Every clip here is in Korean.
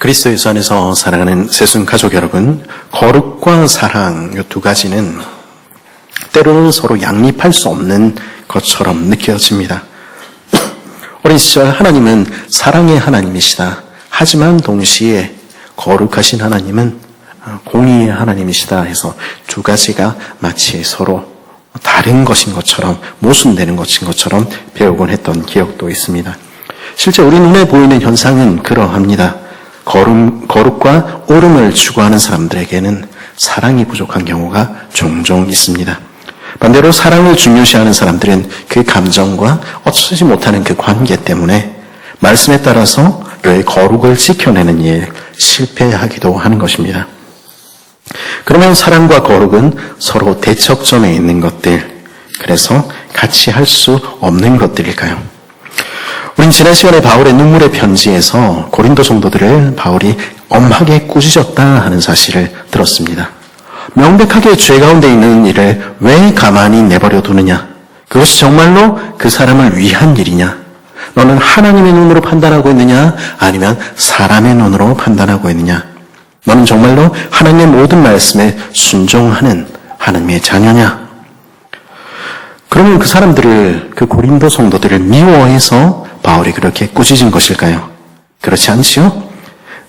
그리스도 예수 안에서 사랑하는 새순 가족 여러분, 거룩과 사랑 이 두 가지는 때로는 서로 양립할 수 없는 것처럼 느껴집니다. 어린 시절 하나님은 사랑의 하나님이시다. 하지만 동시에 거룩하신 하나님은 공의의 하나님이시다 해서 두 가지가 마치 서로 다른 것인 것처럼 모순되는 것인 것처럼 배우곤 했던 기억도 있습니다. 실제 우리 눈에 보이는 현상은 그러합니다. 거룩과 옳음을 추구하는 사람들에게는 사랑이 부족한 경우가 종종 있습니다. 반대로 사랑을 중요시하는 사람들은 그 감정과 어쩌지 못하는 그 관계 때문에 말씀에 따라서 그 거룩을 지켜내는 일 실패하기도 하는 것입니다. 그러면 사랑과 거룩은 서로 대척점에 있는 것들, 그래서 같이 할 수 없는 것들일까요? 우린 지난 시간에 바울의 눈물의 편지에서 고린도 성도들을 바울이 엄하게 꾸짖었다 하는 사실을 들었습니다. 명백하게 죄 가운데 있는 일을 왜 가만히 내버려 두느냐? 그것이 정말로 그 사람을 위한 일이냐? 너는 하나님의 눈으로 판단하고 있느냐? 아니면 사람의 눈으로 판단하고 있느냐? 너는 정말로 하나님의 모든 말씀에 순종하는 하나님의 자녀냐? 그러면 그 사람들을, 그 고린도 성도들을 미워해서 바울이 그렇게 꾸짖은 것일까요? 그렇지 않지요?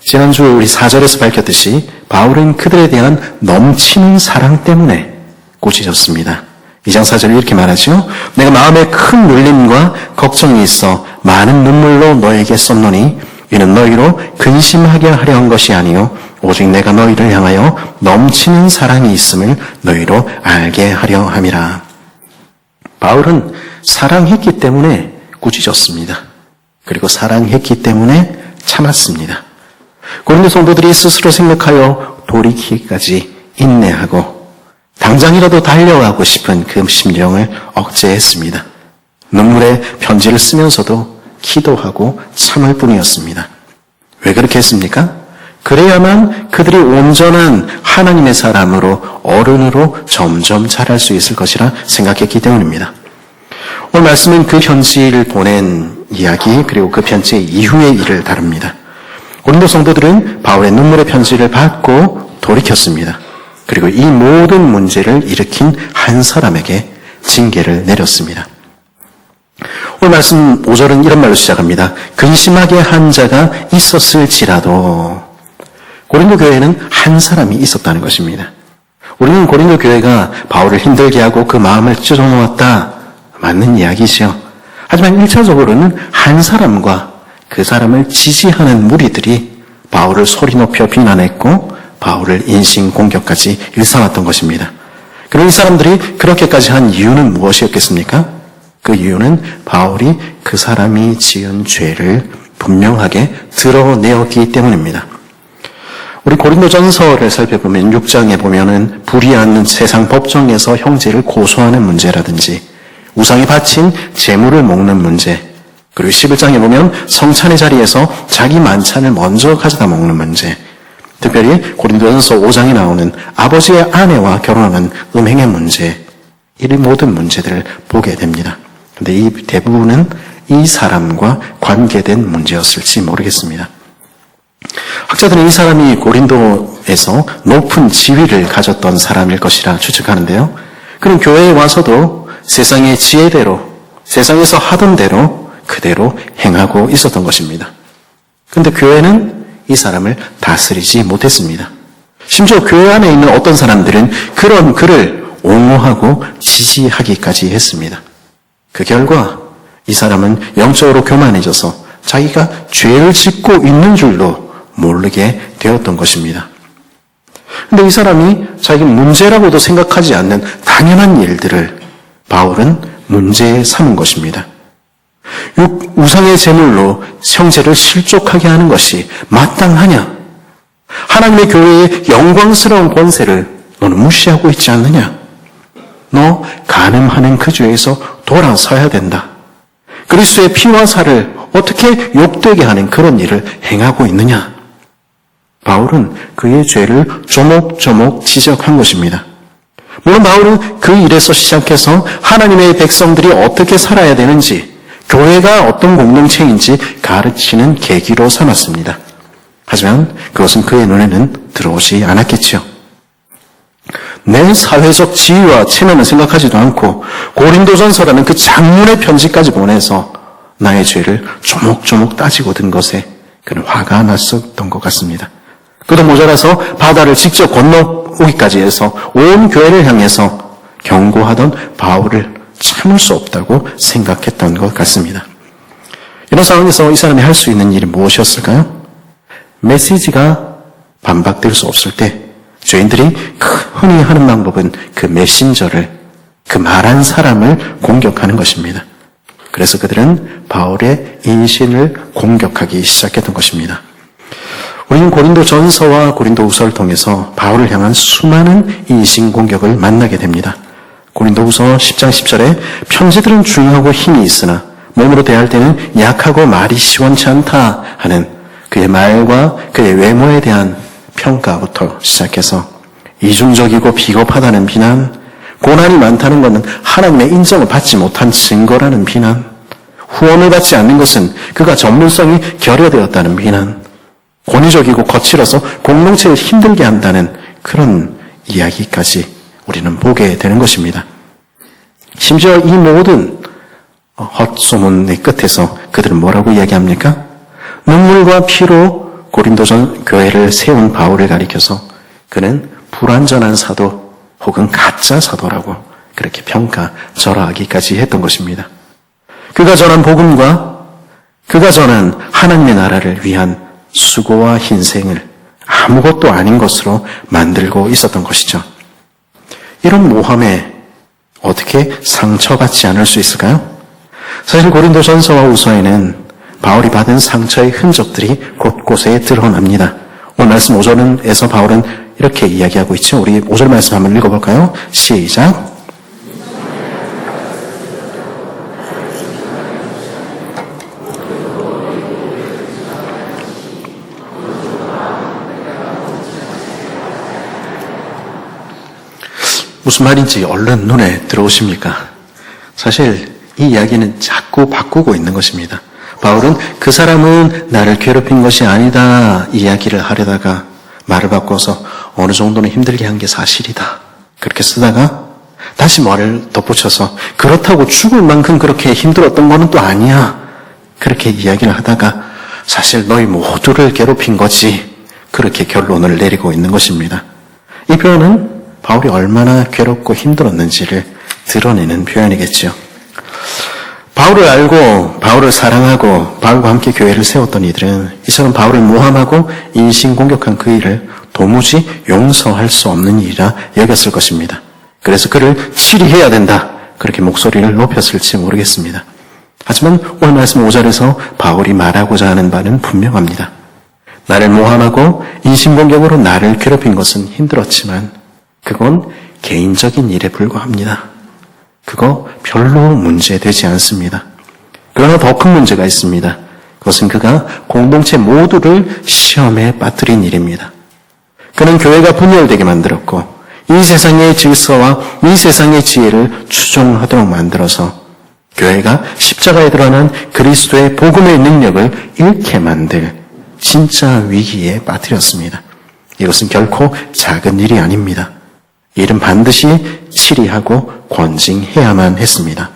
지난주 우리 4절에서 밝혔듯이 바울은 그들에 대한 넘치는 사랑 때문에 꾸짖었습니다. 2장 4절에 이렇게 말하죠. 내가 마음에 큰 눌림과 걱정이 있어 많은 눈물로 너에게 썼노니 이는 너희로 근심하게 하려 한 것이 아니요 오직 내가 너희를 향하여 넘치는 사랑이 있음을 너희로 알게 하려 함이라. 바울은 사랑했기 때문에 꾸짖었습니다. 그리고 사랑했기 때문에 참았습니다. 고린도 성도들이 스스로 생각하여 돌이키기까지 인내하고 당장이라도 달려가고 싶은 그 심령을 억제했습니다. 눈물의 편지를 쓰면서도 기도하고 참을 뿐이었습니다. 왜 그렇게 했습니까? 그래야만 그들이 온전한 하나님의 사람으로 어른으로 점점 자랄 수 있을 것이라 생각했기 때문입니다. 오늘 말씀은 그 편지를 보낸 이야기 그리고 그 편지 이후의 일을 다룹니다. 고린도 성도들은 바울의 눈물의 편지를 받고 돌이켰습니다. 그리고 이 모든 문제를 일으킨 한 사람에게 징계를 내렸습니다. 오늘 말씀 5절은 이런 말로 시작합니다. 근심하게 한 자가 있었을지라도. 고린도 교회에는 한 사람이 있었다는 것입니다. 우리는 고린도 교회가 바울을 힘들게 하고 그 마음을 찢어놓았다. 맞는 이야기죠. 하지만 1차적으로는 한 사람과 그 사람을 지지하는 무리들이 바울을 소리 높여 비난했고 바울을 인신공격까지 일삼았던 것입니다. 그리고 이 사람들이 그렇게까지 한 이유는 무엇이었겠습니까? 그 이유는 바울이 그 사람이 지은 죄를 분명하게 드러내었기 때문입니다. 우리 고린도전서를 살펴보면 6장에 보면은 불의하는 세상 법정에서 형제를 고소하는 문제라든지 우상이 바친 재물을 먹는 문제, 그리고 11장에 보면 성찬의 자리에서 자기 만찬을 먼저 가져다 먹는 문제, 특별히 고린도전서 5장에 나오는 아버지의 아내와 결혼하는 음행의 문제, 이 모든 문제들을 보게 됩니다. 그런데 이 대부분은 이 사람과 관계된 문제였을지 모르겠습니다. 학자들은 이 사람이 고린도에서 높은 지위를 가졌던 사람일 것이라 추측하는데요. 그는 교회에 와서도 세상의 지혜대로, 세상에서 하던 대로 그대로 행하고 있었던 것입니다. 그런데 교회는 이 사람을 다스리지 못했습니다. 심지어 교회 안에 있는 어떤 사람들은 그런 그를 옹호하고 지지하기까지 했습니다. 그 결과 이 사람은 영적으로 교만해져서 자기가 죄를 짓고 있는 줄도 모르게 되었던 것입니다. 그런데 이 사람이 자기 문제라고도 생각하지 않는 당연한 일들을 바울은 문제에 삼은 것입니다. 우상의 제물로 형제를 실족하게 하는 것이 마땅하냐? 하나님의 교회의 영광스러운 권세를 너는 무시하고 있지 않느냐? 너 간음하는 그 죄에서 돌아서야 된다. 그리스도의 피와 살을 어떻게 욕되게 하는 그런 일을 행하고 있느냐? 바울은 그의 죄를 조목조목 지적한 것입니다. 물론 바울은 그 일에서 시작해서 하나님의 백성들이 어떻게 살아야 되는지, 교회가 어떤 공동체인지 가르치는 계기로 삼았습니다. 하지만 그것은 그의 눈에는 들어오지 않았겠지요. 내 사회적 지위와 체면을 생각하지도 않고 고린도전서라는 그 장문의 편지까지 보내서 나의 죄를 조목조목 따지고 든 것에 그는 화가 났었던 것 같습니다. 그도 모자라서 바다를 직접 건너오기까지 해서 온 교회를 향해서 경고하던 바울을 참을 수 없다고 생각했던 것 같습니다. 이런 상황에서 이 사람이 할 수 있는 일이 무엇이었을까요? 메시지가 반박될 수 없을 때 죄인들이 흔히 하는 방법은 그 메신저를, 그 말한 사람을 공격하는 것입니다. 그래서 그들은 바울의 인신을 공격하기 시작했던 것입니다. 우리는 고린도 전서와 고린도 후서를 통해서 바울을 향한 수많은 인신 공격을 만나게 됩니다. 고린도 후서 10장 10절에 편지들은 중요하고 힘이 있으나 몸으로 대할 때는 약하고 말이 시원치 않다 하는 그의 말과 그의 외모에 대한 평가부터 시작해서 이중적이고 비겁하다는 비난, 고난이 많다는 것은 하나님의 인정을 받지 못한 증거라는 비난, 후원을 받지 않는 것은 그가 전문성이 결여되었다는 비난, 권위적이고 거칠어서 공동체를 힘들게 한다는 그런 이야기까지 우리는 보게 되는 것입니다. 심지어 이 모든 헛소문의 끝에서 그들은 뭐라고 이야기합니까? 눈물과 피로 고린도전 교회를 세운 바울을 가리켜서 그는 불완전한 사도 혹은 가짜 사도라고 그렇게 평가절하하기까지 했던 것입니다. 그가 전한 복음과 그가 전한 하나님의 나라를 위한 수고와 희생을 아무것도 아닌 것으로 만들고 있었던 것이죠. 이런 모함에 어떻게 상처받지 않을 수 있을까요? 사실 고린도전서와 후서에는 바울이 받은 상처의 흔적들이 곳곳에 드러납니다. 오늘 말씀 5절에서 바울은 이렇게 이야기하고 있죠. 우리 5절 말씀 한번 읽어볼까요? 시작. 무슨 말인지 얼른 눈에 들어오십니까? 사실 이 이야기는 자꾸 바꾸고 있는 것입니다. 바울은 그 사람은 나를 괴롭힌 것이 아니다 이야기를 하려다가 말을 바꿔서 어느 정도는 힘들게 한 게 사실이다 그렇게 쓰다가 다시 말을 덧붙여서 그렇다고 죽을 만큼 그렇게 힘들었던 거는 또 아니야 그렇게 이야기를 하다가 사실 너희 모두를 괴롭힌 거지 그렇게 결론을 내리고 있는 것입니다. 이 표현은 바울이 얼마나 괴롭고 힘들었는지를 드러내는 표현이겠죠. 바울을 알고 바울을 사랑하고 바울과 함께 교회를 세웠던 이들은 이처럼 바울을 모함하고 인신공격한 그 일을 도무지 용서할 수 없는 일이라 여겼을 것입니다. 그래서 그를 치리해야 된다 그렇게 목소리를 높였을지 모르겠습니다. 하지만 오늘 말씀 5절에서 바울이 말하고자 하는 바는 분명합니다. 나를 모함하고 인신공격으로 나를 괴롭힌 것은 힘들었지만 그건 개인적인 일에 불과합니다. 그거 별로 문제되지 않습니다. 그러나 더 큰 문제가 있습니다. 그것은 그가 공동체 모두를 시험에 빠뜨린 일입니다. 그는 교회가 분열되게 만들었고 이 세상의 질서와 이 세상의 지혜를 추종하도록 만들어서 교회가 십자가에 드러난 그리스도의 복음의 능력을 잃게 만들 진짜 위기에 빠뜨렸습니다. 이것은 결코 작은 일이 아닙니다. 이 일은 반드시 치리하고 권징해야만 했습니다.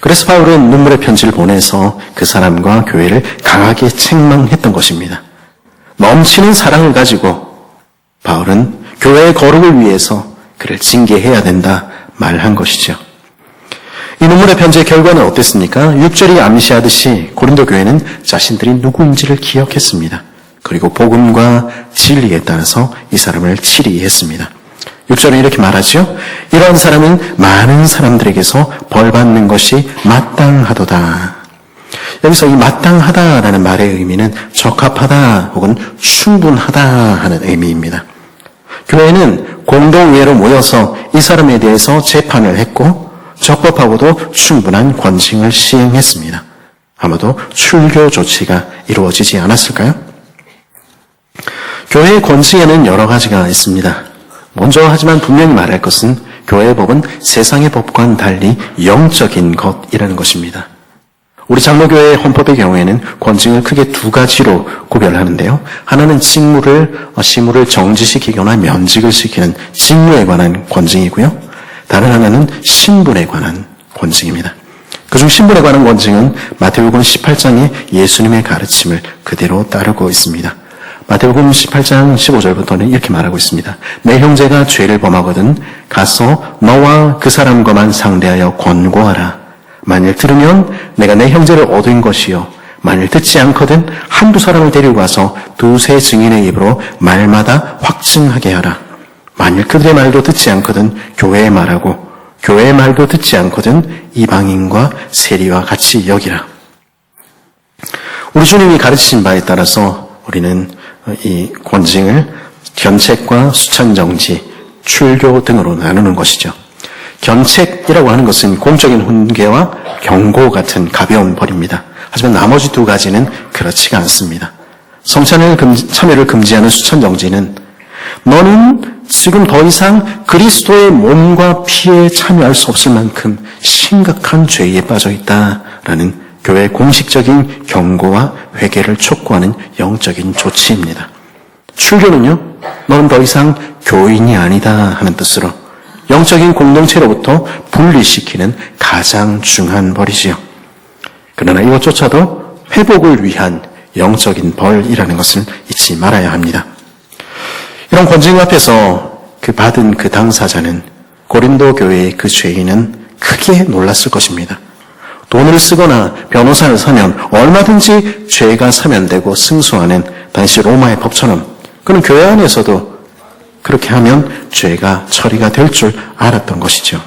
그래서 바울은 눈물의 편지를 보내서 그 사람과 교회를 강하게 책망했던 것입니다. 넘치는 사랑을 가지고 바울은 교회의 거룩을 위해서 그를 징계해야 된다 말한 것이죠. 이 눈물의 편지의 결과는 어땠습니까? 6절이 암시하듯이 고린도 교회는 자신들이 누구인지를 기억했습니다. 그리고 복음과 진리에 따라서 이 사람을 치리했습니다. 6절은 이렇게 말하죠. 이러한 사람은 많은 사람들에게서 벌받는 것이 마땅하도다. 여기서 이 마땅하다라는 말의 의미는 적합하다 혹은 충분하다 하는 의미입니다. 교회는 공동회로 모여서 이 사람에 대해서 재판을 했고 적법하고도 충분한 권징을 시행했습니다. 아마도 출교 조치가 이루어지지 않았을까요? 교회의 권징에는 여러 가지가 있습니다. 먼저 하지만 분명히 말할 것은 교회의 법은 세상의 법과는 달리 영적인 것이라는 것입니다. 우리 장로교회 헌법의 경우에는 권징을 크게 두 가지로 구별하는데요. 하나는 시무를 정지시키거나 면직을 시키는 직무에 관한 권징이고요. 다른 하나는 신분에 관한 권징입니다. 그중 신분에 관한 권징은 마태복음 18장의 예수님의 가르침을 그대로 따르고 있습니다. 마태복음 18장 15절부터는 이렇게 말하고 있습니다. 내 형제가 죄를 범하거든 가서 너와 그 사람과만 상대하여 권고하라. 만일 들으면 내가 내 형제를 얻은 것이요. 만일 듣지 않거든 한두 사람을 데리고 가서 두세 증인의 입으로 말마다 확증하게 하라. 만일 그들의 말도 듣지 않거든 교회의 말하고 교회의 말도 듣지 않거든 이방인과 세리와 같이 여기라. 우리 주님이 가르치신 바에 따라서 우리는 이 권징을 견책과 수찬정지, 출교 등으로 나누는 것이죠. 견책이라고 하는 것은 공적인 훈계와 경고 같은 가벼운 벌입니다. 하지만 나머지 두 가지는 그렇지가 않습니다. 참여를 금지하는 수찬정지는 너는 지금 더 이상 그리스도의 몸과 피에 참여할 수 없을 만큼 심각한 죄에 빠져 있다라는 교회의 공식적인 경고와 회개를 촉구하는 영적인 조치입니다. 출교는요, 너는 더 이상 교인이 아니다 하는 뜻으로 영적인 공동체로부터 분리시키는 가장 중한 벌이지요. 그러나 이것조차도 회복을 위한 영적인 벌이라는 것을 잊지 말아야 합니다. 이런 권징 앞에서 받은 그 당사자는 고린도 교회의 그 죄인은 크게 놀랐을 것입니다. 돈을 쓰거나 변호사를 사면 얼마든지 죄가 사면되고 승소하는 당시 로마의 법처럼 그는 교회 안에서도 그렇게 하면 죄가 처리가 될 줄 알았던 것이죠.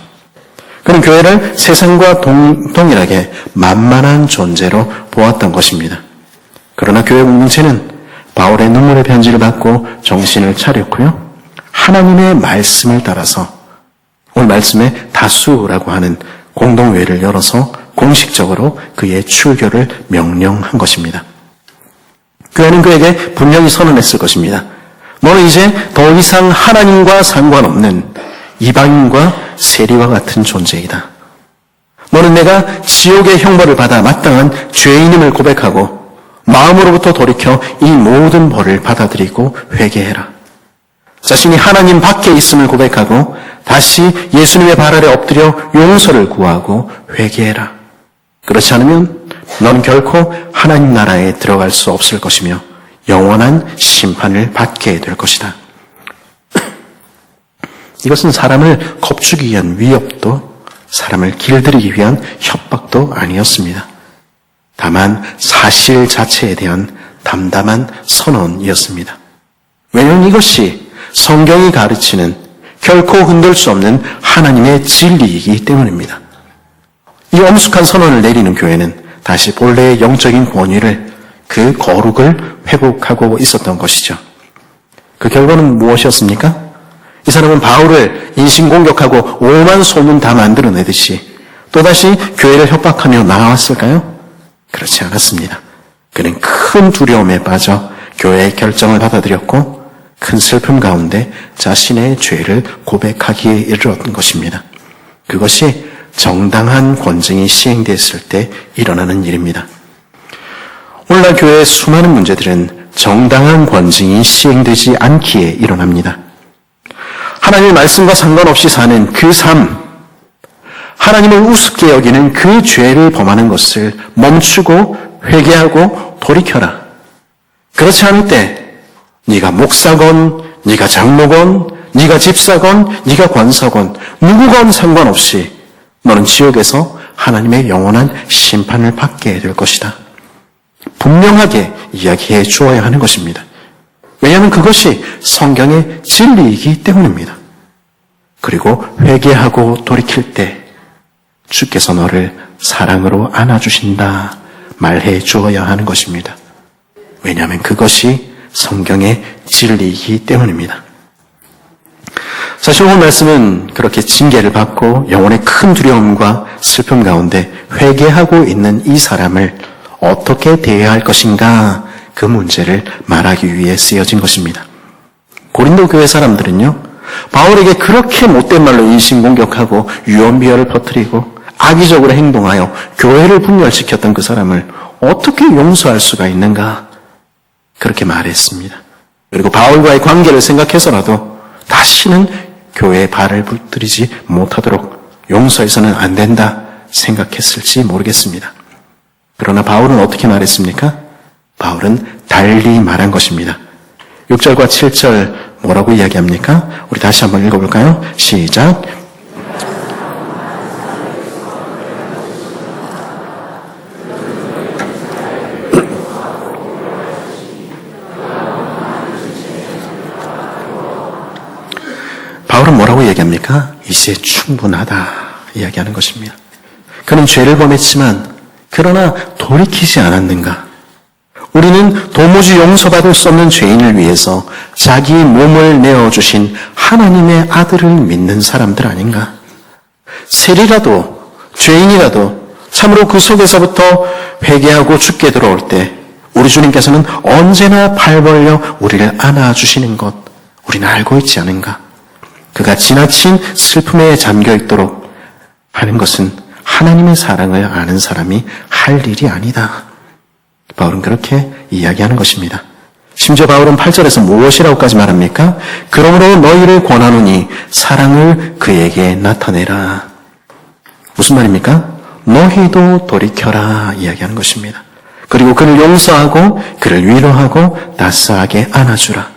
그는 교회를 세상과 동일하게 만만한 존재로 보았던 것입니다. 그러나 교회 공동체는 바울의 눈물의 편지를 받고 정신을 차렸고요. 하나님의 말씀을 따라서 오늘 말씀에 다수라고 하는 공동회를 열어서 공식적으로 그의 출교를 명령한 것입니다. 교회는 그에게 분명히 선언했을 것입니다. 너는 이제 더 이상 하나님과 상관없는 이방인과 세리와 같은 존재이다. 너는 내가 지옥의 형벌을 받아 마땅한 죄인임을 고백하고 마음으로부터 돌이켜 이 모든 벌을 받아들이고 회개해라. 자신이 하나님 밖에 있음을 고백하고 다시 예수님의 발 아래 엎드려 용서를 구하고 회개해라. 그렇지 않으면 넌 결코 하나님 나라에 들어갈 수 없을 것이며 영원한 심판을 받게 될 것이다. 이것은 사람을 겁주기 위한 위협도 사람을 길들이기 위한 협박도 아니었습니다. 다만 사실 자체에 대한 담담한 선언이었습니다. 왜냐하면 이것이 성경이 가르치는 결코 흔들 수 없는 하나님의 진리이기 때문입니다. 이 엄숙한 선언을 내리는 교회는 다시 본래의 영적인 권위를 그 거룩을 회복하고 있었던 것이죠. 그 결과는 무엇이었습니까? 이 사람은 바울을 인신공격하고 오만 소문 다 만들어내듯이 또다시 교회를 협박하며 나왔을까요? 그렇지 않았습니다. 그는 큰 두려움에 빠져 교회의 결정을 받아들였고 큰 슬픔 가운데 자신의 죄를 고백하기에 이르렀던 것입니다. 그것이 정당한 권징이 시행됐을 때 일어나는 일입니다. 오늘날 교회의 수많은 문제들은 정당한 권징이 시행되지 않기에 일어납니다. 하나님의 말씀과 상관없이 사는 그 삶, 하나님을 우습게 여기는 그 죄를 범하는 것을 멈추고 회개하고 돌이켜라. 그렇지 않을 때 네가 목사건, 네가 장로건, 네가 집사건, 네가 권사건 누구건 상관없이 너는 지옥에서 하나님의 영원한 심판을 받게 될 것이다. 분명하게 이야기해 주어야 하는 것입니다. 왜냐하면 그것이 성경의 진리이기 때문입니다. 그리고 회개하고 돌이킬 때 주께서 너를 사랑으로 안아주신다 말해 주어야 하는 것입니다. 왜냐하면 그것이 성경의 진리이기 때문입니다. 사실 오늘 말씀은 그렇게 징계를 받고 영혼의 큰 두려움과 슬픔 가운데 회개하고 있는 이 사람을 어떻게 대해야 할 것인가 그 문제를 말하기 위해 쓰여진 것입니다. 고린도 교회 사람들은요, 바울에게 그렇게 못된 말로 인신공격하고 유언비어를 퍼뜨리고 악의적으로 행동하여 교회를 분열시켰던 그 사람을 어떻게 용서할 수가 있는가? 그렇게 말했습니다. 그리고 바울과의 관계를 생각해서라도 다시는 교회에 발을 붙들이지 못하도록 용서해서는 안 된다 생각했을지 모르겠습니다. 그러나 바울은 어떻게 말했습니까? 바울은 달리 말한 것입니다. 6절과 7절 뭐라고 이야기합니까? 우리 다시 한번 읽어볼까요? 시작. 바울은 뭐라고 이야기합니까? 이제 충분하다 이야기하는 것입니다. 그는 죄를 범했지만 그러나 돌이키지 않았는가? 우리는 도무지 용서받을 수 없는 죄인을 위해서 자기 몸을 내어주신 하나님의 아들을 믿는 사람들 아닌가? 세리라도 죄인이라도 참으로 그 속에서부터 회개하고 죽게 들어올 때 우리 주님께서는 언제나 팔 벌려 우리를 안아주시는 것 우리는 알고 있지 않은가? 그가 지나친 슬픔에 잠겨 있도록 하는 것은 하나님의 사랑을 아는 사람이 할 일이 아니다. 바울은 그렇게 이야기하는 것입니다. 심지어 바울은 8절에서 무엇이라고까지 말합니까? 그러므로 너희를 권하노니 사랑을 그에게 나타내라. 무슨 말입니까? 너희도 돌이켜라 이야기하는 것입니다. 그리고 그를 용서하고 그를 위로하고 따스하게 안아주라.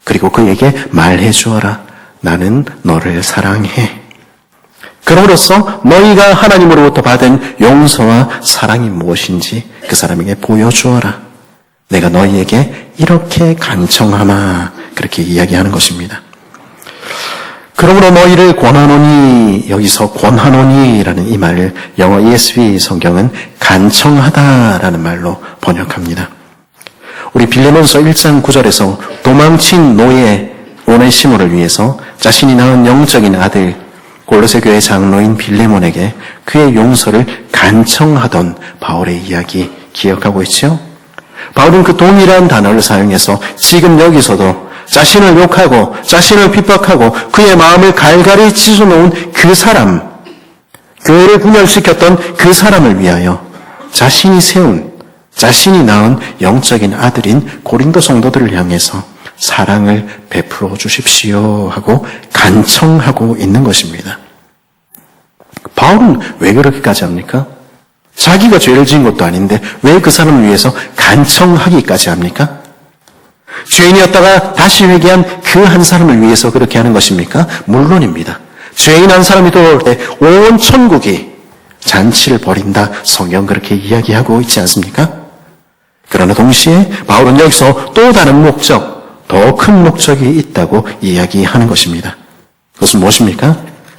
그리고 그에게 말해주어라. 나는 너를 사랑해. 그럼으로써 너희가 하나님으로부터 받은 용서와 사랑이 무엇인지 그 사람에게 보여주어라. 내가 너희에게 이렇게 간청하마. 그렇게 이야기하는 것입니다. 그러므로 너희를 권하노니, 여기서 권하노니라는 이 말을 영어 ESV 성경은 간청하다라는 말로 번역합니다. 우리 빌레몬서 1장 9절에서 도망친 노예 오네시모를 위해서 자신이 낳은 영적인 아들 골로새 교회 장로인 빌레몬에게 그의 용서를 간청하던 바울의 이야기 기억하고 있죠? 바울은 그 동일한 단어를 사용해서 지금 여기서도 자신을 욕하고 자신을 핍박하고 그의 마음을 갈갈이 찢어놓은 그 사람, 교회를 분열시켰던 그 사람을 위하여 자신이 세운, 자신이 낳은 영적인 아들인 고린도 성도들을 향해서 사랑을 베풀어 주십시오 하고 간청하고 있는 것입니다. 바울은 왜 그렇게까지 합니까? 자기가 죄를 지은 것도 아닌데 왜 그 사람을 위해서 간청하기까지 합니까? 죄인이었다가 다시 회개한 그 한 사람을 위해서 그렇게 하는 것입니까? 물론입니다. 죄인 한 사람이 돌아올 때 온 천국이 잔치를 벌인다. 성경 그렇게 이야기하고 있지 않습니까? 그러나 동시에 바울은 여기서 또 다른 목적, 더 큰 목적이 있다고 이야기하는 것입니다. 그것은 무엇입니까?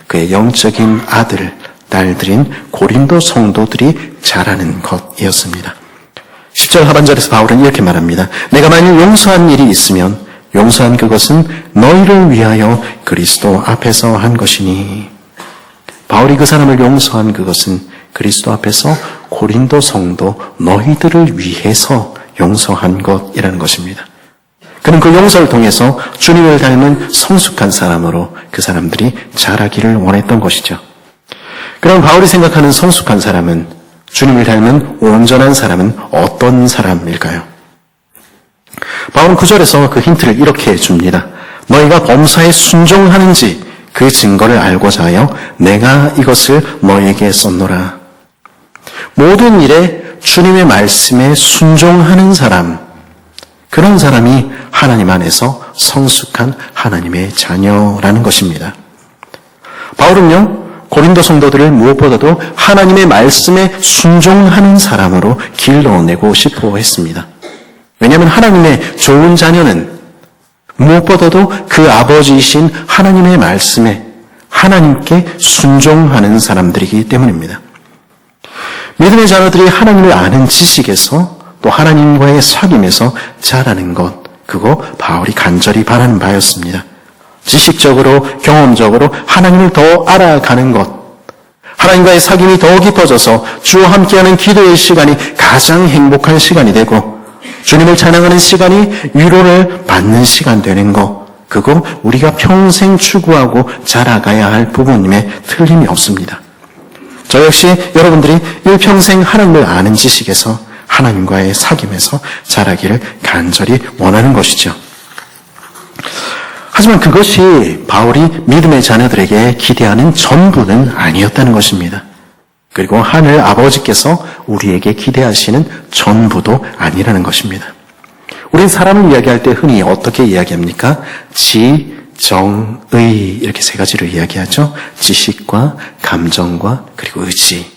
그의 영적인 아들, 딸들인 고린도 성도들이 자라는 것이었습니다. 10절 하반절에서 바울은 이렇게 말합니다. 내가 만일 용서한 일이 있으면 용서한 그것은 너희를 위하여 그리스도 앞에서 한 것이니. 바울이 그 사람을 용서한 그것은 그리스도 앞에서 고린도 성도 너희들을 위해서 용서한 것이라는 것입니다. 그는 그 용서를 통해서 주님을 닮은 성숙한 사람으로 그 사람들이 자라기를 원했던 것이죠. 그럼 바울이 생각하는 성숙한 사람은, 주님을 닮은 온전한 사람은 어떤 사람일까요? 바울은 9절에서 그 힌트를 이렇게 줍니다. 너희가 범사에 순종하는지 그 증거를 알고자 하여 내가 이것을 너희에게 썼노라. 모든 일에 주님의 말씀에 순종하는 사람, 그런 사람이 하나님 안에서 성숙한 하나님의 자녀라는 것입니다. 바울은요, 고린도 성도들을 무엇보다도 하나님의 말씀에 순종하는 사람으로 길러내고 싶어 했습니다. 왜냐하면 하나님의 좋은 자녀는 무엇보다도 그 아버지이신 하나님의 말씀에 하나님께 순종하는 사람들이기 때문입니다. 믿음의 자녀들이 하나님을 아는 지식에서 또 하나님과의 사귐에서 자라는 것, 그거 바울이 간절히 바라는 바였습니다. 지식적으로, 경험적으로 하나님을 더 알아가는 것, 하나님과의 사귐이 더 깊어져서 주와 함께하는 기도의 시간이 가장 행복한 시간이 되고 주님을 찬양하는 시간이 위로를 받는 시간 되는 것, 그거 우리가 평생 추구하고 자라가야 할 부분임에 틀림이 없습니다. 저 역시 여러분들이 일평생 하나님을 아는 지식에서 하나님과의 사귐에서 자라기를 간절히 원하는 것이죠. 하지만 그것이 바울이 믿음의 자녀들에게 기대하는 전부는 아니었다는 것입니다. 그리고 하늘 아버지께서 우리에게 기대하시는 전부도 아니라는 것입니다. 우린 사람을 이야기할 때 흔히 어떻게 이야기합니까? 지, 정, 의 이렇게 세 가지로 이야기하죠. 지식과 감정과 그리고 의지.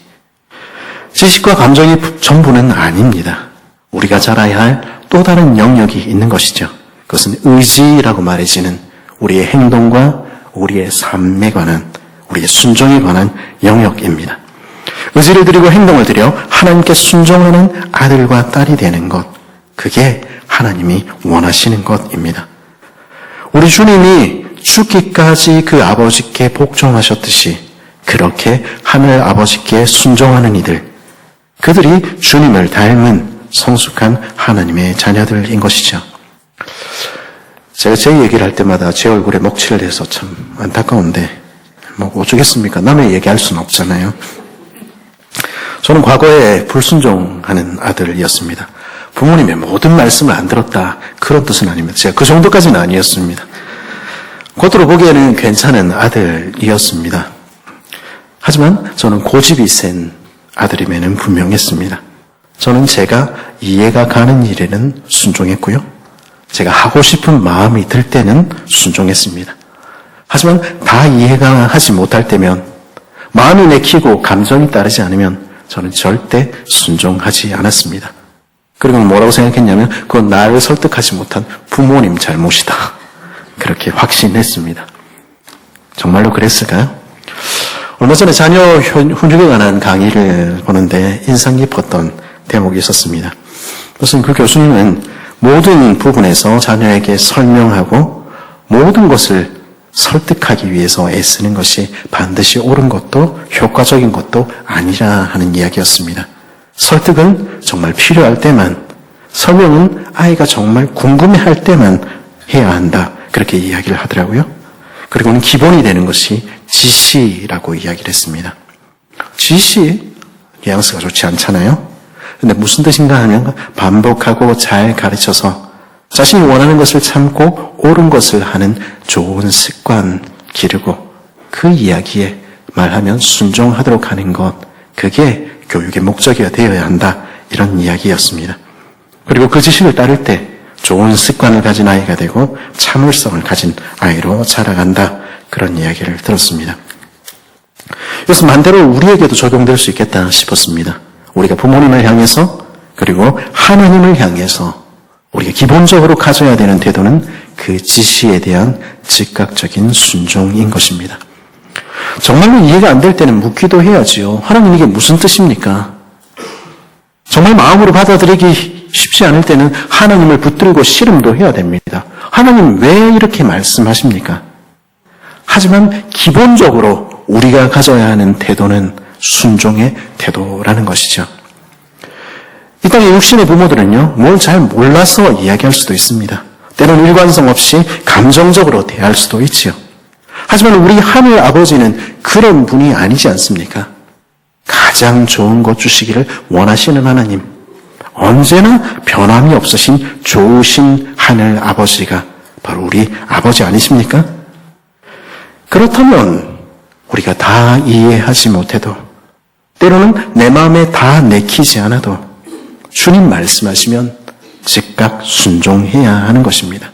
지식과 감정이 전부는 아닙니다. 우리가 자라야 할 또 다른 영역이 있는 것이죠. 그것은 의지라고 말해지는 우리의 행동과 우리의 삶에 관한, 우리의 순종에 관한 영역입니다. 의지를 드리고 행동을 드려 하나님께 순종하는 아들과 딸이 되는 것, 그게 하나님이 원하시는 것입니다. 우리 주님이 죽기까지 그 아버지께 복종하셨듯이 그렇게 하늘 아버지께 순종하는 이들, 그들이 주님을 닮은 성숙한 하나님의 자녀들인 것이죠. 제가 제 얘기를 할 때마다 제 얼굴에 먹칠을 해서 참 안타까운데 뭐 어쩌겠습니까? 남의 얘기할 수는 없잖아요. 저는 과거에 불순종하는 아들이었습니다. 부모님의 모든 말씀을 안 들었다, 그런 뜻은 아닙니다. 제가 그 정도까지는 아니었습니다. 겉으로 보기에는 괜찮은 아들이었습니다. 하지만 저는 고집이 센 아들임에는 분명했습니다. 저는 제가 이해가 가는 일에는 순종했고요. 제가 하고 싶은 마음이 들 때는 순종했습니다. 하지만 다 이해가 하지 못할 때면, 마음이 내키고 감정이 따르지 않으면 저는 절대 순종하지 않았습니다. 그리고 뭐라고 생각했냐면 그건 나를 설득하지 못한 부모님 잘못이다, 그렇게 확신했습니다. 정말로 그랬을까요? 얼마 전에 자녀 훈육에 관한 강의를 보는데 인상 깊었던 대목이 있었습니다. 무슨 그 교수님은 모든 부분에서 자녀에게 설명하고 모든 것을 설득하기 위해서 애쓰는 것이 반드시 옳은 것도 효과적인 것도 아니라 하는 이야기였습니다. 설득은 정말 필요할 때만, 설명은 아이가 정말 궁금해할 때만 해야 한다, 그렇게 이야기를 하더라고요. 그리고는 기본이 되는 것이 지시라고 이야기를 했습니다. 지시, 뉘앙스가 좋지 않잖아요. 근데 무슨 뜻인가 하면 반복하고 잘 가르쳐서 자신이 원하는 것을 참고 옳은 것을 하는 좋은 습관 기르고 그 이야기에 말하면 순종하도록 하는 것, 그게 교육의 목적이 되어야 한다, 이런 이야기였습니다. 그리고 그 지식을 따를 때 좋은 습관을 가진 아이가 되고 참을성을 가진 아이로 자라간다, 그런 이야기를 들었습니다. 이것은 반대로 우리에게도 적용될 수 있겠다 싶었습니다. 우리가 부모님을 향해서 그리고 하나님을 향해서 우리가 기본적으로 가져야 되는 태도는 그 지시에 대한 즉각적인 순종인 것입니다. 정말로 이해가 안 될 때는 묻기도 해야지요. 하나님, 이게 무슨 뜻입니까? 정말 마음으로 받아들이기 쉽지 않을 때는 하나님을 붙들고 씨름도 해야 됩니다. 하나님, 왜 이렇게 말씀하십니까? 하지만 기본적으로 우리가 가져야 하는 태도는 순종의 태도라는 것이죠. 이 땅의 육신의 부모들은요, 뭘 잘 몰라서 이야기할 수도 있습니다. 때로는 일관성 없이 감정적으로 대할 수도 있지요. 하지만 우리 하늘 아버지는 그런 분이 아니지 않습니까? 가장 좋은 것 주시기를 원하시는 하나님, 언제나 변함이 없으신 좋으신 하늘 아버지가 바로 우리 아버지 아니십니까? 그렇다면 우리가 다 이해하지 못해도, 때로는 내 마음에 다 내키지 않아도 주님 말씀하시면 즉각 순종해야 하는 것입니다.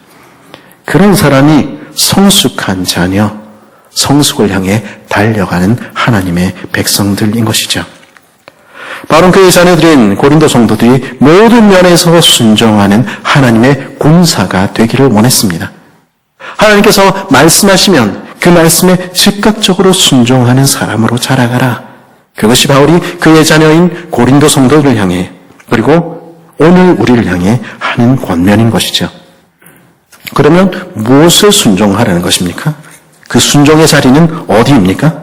그런 사람이 성숙한 자녀, 성숙을 향해 달려가는 하나님의 백성들인 것이죠. 바로 그의 자녀들인 고린도 성도들이 모든 면에서 순종하는 하나님의 군사가 되기를 원했습니다. 하나님께서 말씀하시면 그 말씀에 즉각적으로 순종하는 사람으로 자라가라. 그것이 바울이 그의 자녀인 고린도 성도들을 향해, 그리고 오늘 우리를 향해 하는 권면인 것이죠. 그러면 무엇을 순종하라는 것입니까? 그 순종의 자리는 어디입니까?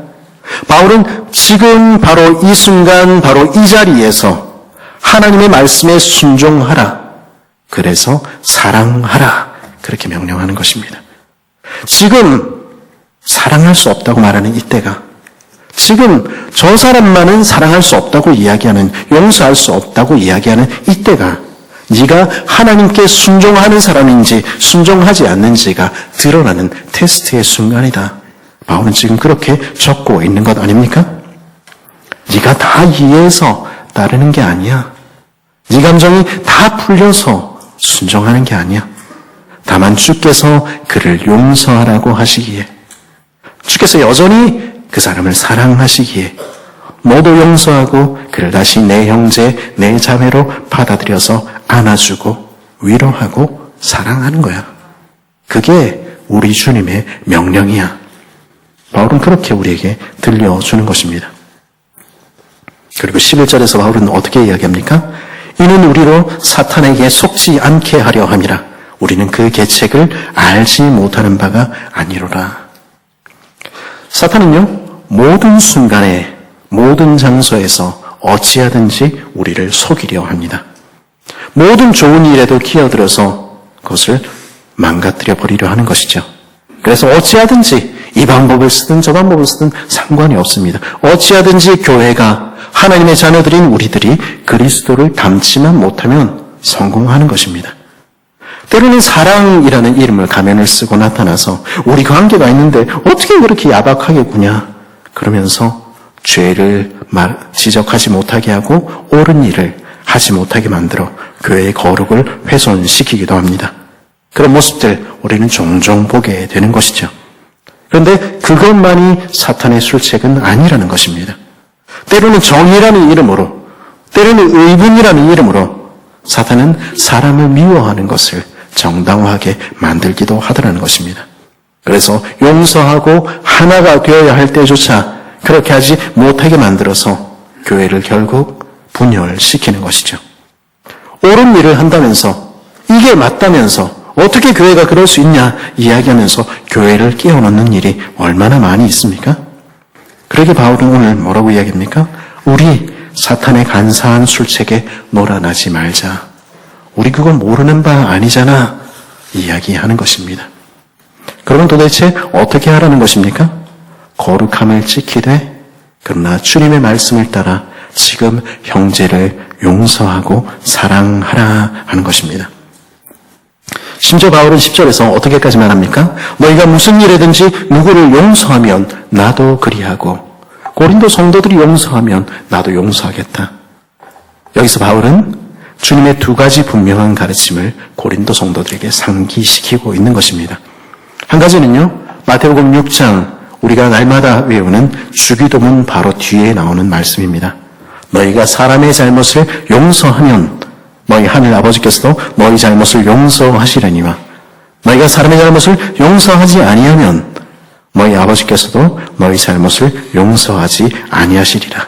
바울은 지금 바로 이 순간, 바로 이 자리에서 하나님의 말씀에 순종하라, 그래서 사랑하라, 그렇게 명령하는 것입니다. 지금 사랑할 수 없다고 말하는 이때가, 지금 저 사람만은 사랑할 수 없다고 이야기하는, 용서할 수 없다고 이야기하는 이때가 네가 하나님께 순종하는 사람인지 순종하지 않는지가 드러나는 테스트의 순간이다. 바울은 지금 그렇게 적고 있는 것 아닙니까? 네가 다 이해해서 따르는 게 아니야. 네 감정이 다 풀려서 순종하는 게 아니야. 다만 주께서 그를 용서하라고 하시기에, 주께서 여전히 그 사람을 사랑하시기에 모두 용서하고 그를 다시 내 형제, 내 자매로 받아들여서 안아주고 위로하고 사랑하는 거야. 그게 우리 주님의 명령이야. 바울은 그렇게 우리에게 들려주는 것입니다. 그리고 11절에서 바울은 어떻게 이야기합니까? 이는 우리로 사탄에게 속지 않게 하려 함이라. 우리는 그 계책을 알지 못하는 바가 아니로라. 사탄은요, 모든 순간에 모든 장소에서 어찌하든지 우리를 속이려 합니다. 모든 좋은 일에도 끼어들어서 그것을 망가뜨려 버리려 하는 것이죠. 그래서 어찌하든지 이 방법을 쓰든 저 방법을 쓰든 상관이 없습니다. 어찌하든지 교회가, 하나님의 자녀들인 우리들이 그리스도를 닮지만 못하면 성공하는 것입니다. 때로는 사랑이라는 이름을 가면을 쓰고 나타나서 우리 관계가 있는데 어떻게 그렇게 야박하게 구냐 그러면서 죄를 지적하지 못하게 하고 옳은 일을 하지 못하게 만들어 교회의 거룩을 훼손시키기도 합니다. 그런 모습들 우리는 종종 보게 되는 것이죠. 그런데 그것만이 사탄의 술책은 아니라는 것입니다. 때로는 정의라는 이름으로, 때로는 의분이라는 이름으로 사탄은 사람을 미워하는 것을 정당화하게 만들기도 하더라는 것입니다. 그래서 용서하고 하나가 되어야 할 때조차 그렇게 하지 못하게 만들어서 교회를 결국 분열시키는 것이죠. 옳은 일을 한다면서, 이게 맞다면서 어떻게 교회가 그럴 수 있냐 이야기하면서 교회를 끼워넣는 일이 얼마나 많이 있습니까? 그러게 바울은 오늘 뭐라고 이야기합니까? 우리 사탄의 간사한 술책에 놀아나지 말자. 우리 그거 모르는 바 아니잖아 이야기하는 것입니다. 그러면 도대체 어떻게 하라는 것입니까? 거룩함을 지키되 그러나 주님의 말씀을 따라 지금 형제를 용서하고 사랑하라 하는 것입니다. 심지어 바울은 10절에서 어떻게까지 말합니까? 너희가 무슨 일이든지 누구를 용서하면 나도 그리하고 고린도 성도들이 용서하면 나도 용서하겠다. 여기서 바울은 주님의 두 가지 분명한 가르침을 고린도 성도들에게 상기시키고 있는 것입니다. 한 가지는요, 마태복음 6장 우리가 날마다 외우는 주기도문 바로 뒤에 나오는 말씀입니다. 너희가 사람의 잘못을 용서하면 너희 하늘 아버지께서도 너희 잘못을 용서하시려니와 너희가 사람의 잘못을 용서하지 아니하면 너희 아버지께서도 너희 잘못을 용서하지 아니하시리라.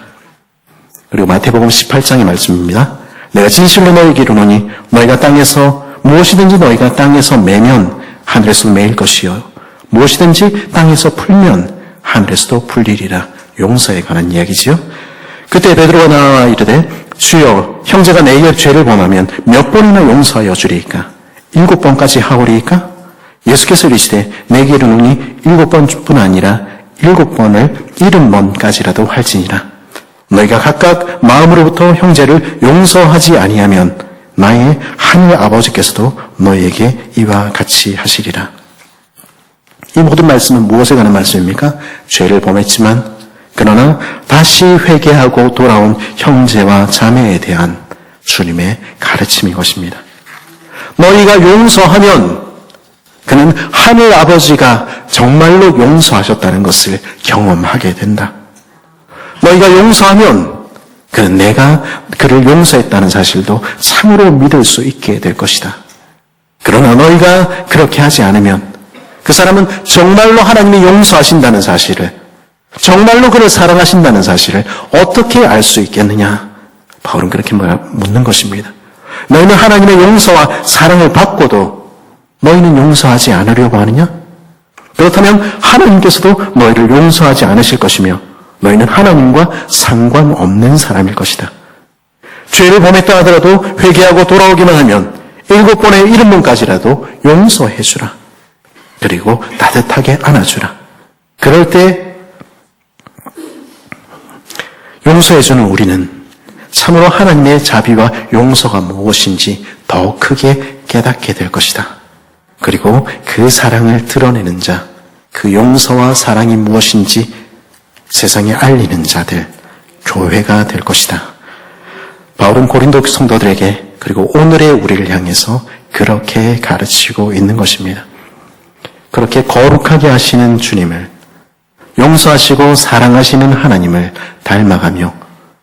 그리고 마태복음 18장의 말씀입니다. 내가 진실로 너희에게 이르노니 너희가 땅에서 무엇이든지 너희가 땅에서 매면 하늘에서 매일 것이요 무엇이든지 땅에서 풀면 하늘에서도 풀리리라. 용서에 관한 이야기지요. 그때 베드로가 나와 이르되 주여 형제가 내게 죄를 범하면 몇 번이나 용서하여 주리이까? 7번까지 하오리이까? 예수께서 이르시되 내게 이르노니 7번뿐 아니라 7번을 70번까지라도 할지니라. 너희가 각각 마음으로부터 형제를 용서하지 아니하면 나의 하늘 아버지께서도 너희에게 이와 같이 하시리라. 이 모든 말씀은 무엇에 관한 말씀입니까? 죄를 범했지만 그러나 다시 회개하고 돌아온 형제와 자매에 대한 주님의 가르침인 것입니다. 너희가 용서하면 그는 하늘 아버지가 정말로 용서하셨다는 것을 경험하게 된다. 너희가 용서하면 그는 내가 그를 용서했다는 사실도 참으로 믿을 수 있게 될 것이다. 그러나 너희가 그렇게 하지 않으면 그 사람은 정말로 하나님이 용서하신다는 사실을, 정말로 그를 사랑하신다는 사실을 어떻게 알 수 있겠느냐? 바울은 그렇게 묻는 것입니다. 너희는 하나님의 용서와 사랑을 받고도 너희는 용서하지 않으려고 하느냐? 그렇다면 하나님께서도 너희를 용서하지 않으실 것이며 너희는 하나님과 상관없는 사람일 것이다. 죄를 범했다 하더라도 회개하고 돌아오기만 하면 7번의 70번까지라도 용서해주라. 그리고 따뜻하게 안아주라. 그럴 때 용서해주는 우리는 참으로 하나님의 자비와 용서가 무엇인지 더 크게 깨닫게 될 것이다. 그리고 그 사랑을 드러내는 자, 그 용서와 사랑이 무엇인지 세상에 알리는 자들, 교회가 될 것이다. 바울은 고린도 성도들에게 그리고 오늘의 우리를 향해서 그렇게 가르치고 있는 것입니다. 그렇게 거룩하게 하시는 주님을, 용서하시고 사랑하시는 하나님을 닮아가며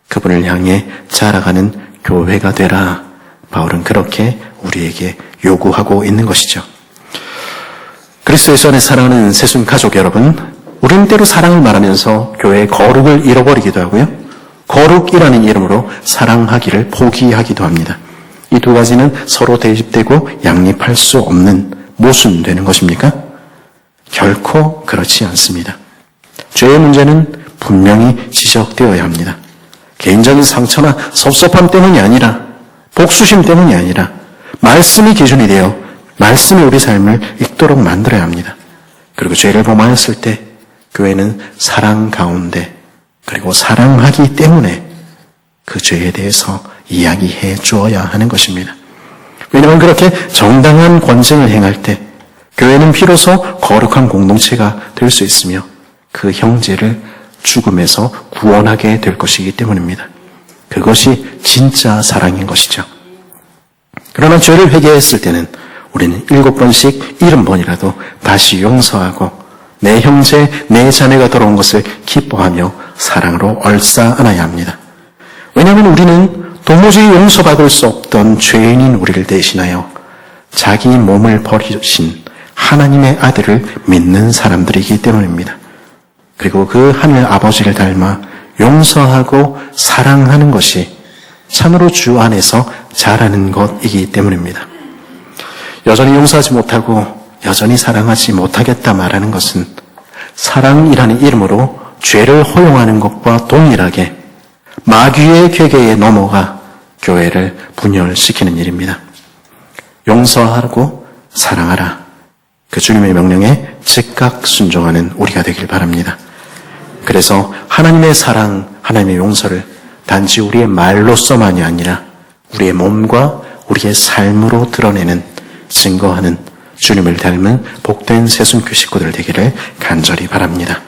그분을 향해 자라가는 교회가 되라. 바울은 그렇게 우리에게 요구하고 있는 것이죠. 그리스도예수 안에 사랑하는 새순 가족 여러분, 우리는 때로 사랑을 말하면서 교회의 거룩을 잃어버리기도 하고요. 거룩이라는 이름으로 사랑하기를 포기하기도 합니다. 이 두 가지는 서로 대립되고 양립할 수 없는 모순되는 것입니까? 결코 그렇지 않습니다. 죄의 문제는 분명히 지적되어야 합니다. 개인적인 상처나 섭섭함 때문이 아니라, 복수심 때문이 아니라 말씀이 기준이 되어 말씀이 우리 삶을 읽도록 만들어야 합니다. 그리고 죄를 범하였을 때 교회는 사랑 가운데, 그리고 사랑하기 때문에 그 죄에 대해서 이야기해 주어야 하는 것입니다. 왜냐하면 그렇게 정당한 권쟁을 행할 때 교회는 비로소 거룩한 공동체가 될 수 있으며 그 형제를 죽음에서 구원하게 될 것이기 때문입니다. 그것이 진짜 사랑인 것이죠. 그러나 죄를 회개했을 때는 우리는 7번씩 70번이라도 다시 용서하고 내 형제, 내 자매가 돌아온 것을 기뻐하며 사랑으로 얼싸 안아야 합니다. 왜냐하면 우리는 도무지 용서받을 수 없던 죄인인 우리를 대신하여 자기 몸을 버리신 하나님의 아들을 믿는 사람들이기 때문입니다. 그리고 그 하늘 아버지를 닮아 용서하고 사랑하는 것이 참으로 주 안에서 자라는 것이기 때문입니다. 여전히 용서하지 못하고 여전히 사랑하지 못하겠다 말하는 것은 사랑이라는 이름으로 죄를 허용하는 것과 동일하게 마귀의 궤계에 넘어가 교회를 분열시키는 일입니다. 용서하고 사랑하라. 그 주님의 명령에 즉각 순종하는 우리가 되길 바랍니다. 그래서 하나님의 사랑, 하나님의 용서를 단지 우리의 말로서만이 아니라 우리의 몸과 우리의 삶으로 드러내는, 증거하는 주님을 닮은 복된 새순교 식구들 되기를 간절히 바랍니다.